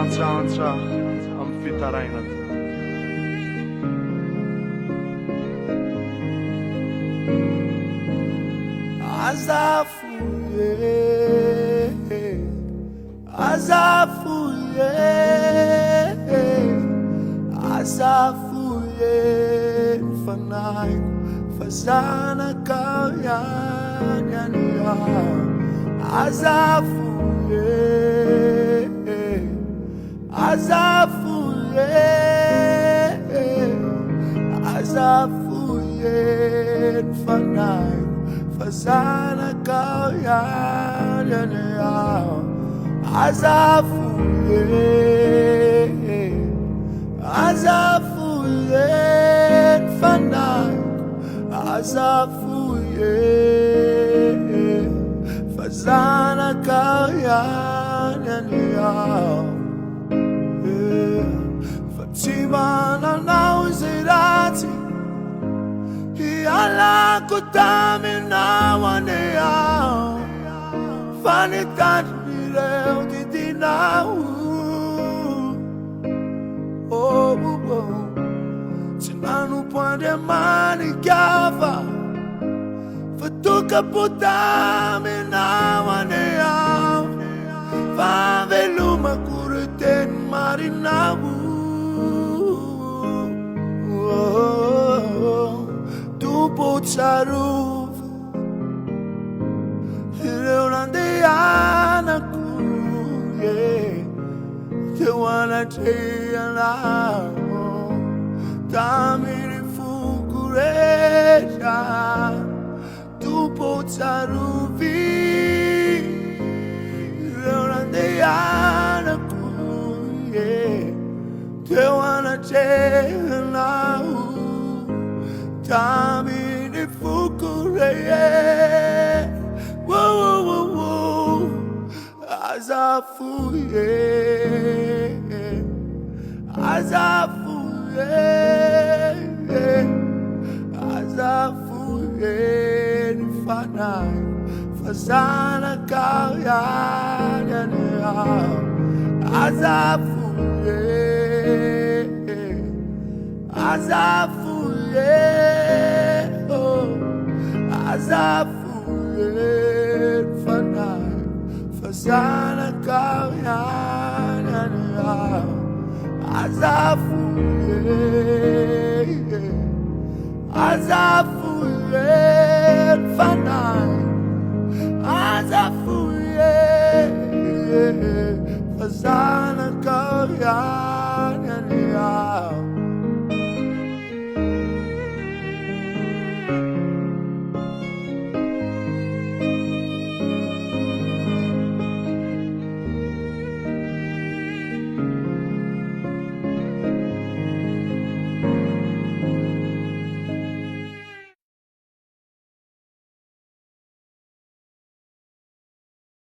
antsa am fitarainat. Azafuye, azafuye, azafuye, fanay, fazana kawyanyanya. Azafuye, azafuye, azafuye, fanay. Fazana kawyanyanya. Azafuye, azafuye, fanay. Azafuye, fazana kawyanyanya. Fatima na nauzirati. Yala kutamina wanea Fanitat mireu didinau Oh, Sinanu pwande mani gava Fatuka putamina wanea Faveluma kureten marinau Saruf Leonandeana kuye Te wana te alao Tamiri fukuresha Tupo sarufi Leonandeana kuye Te wana te alao Tamiri fukureye Whoa, whoa, whoa, whoa Azafuye Azafuye Azafuye Nifanay Fazana kawyanyanya. Azafuye Azafuye Azafuye fanay fazana kawyanyanya. Azafuye Azafuye fanay Azafuye fazana kawyanyanya.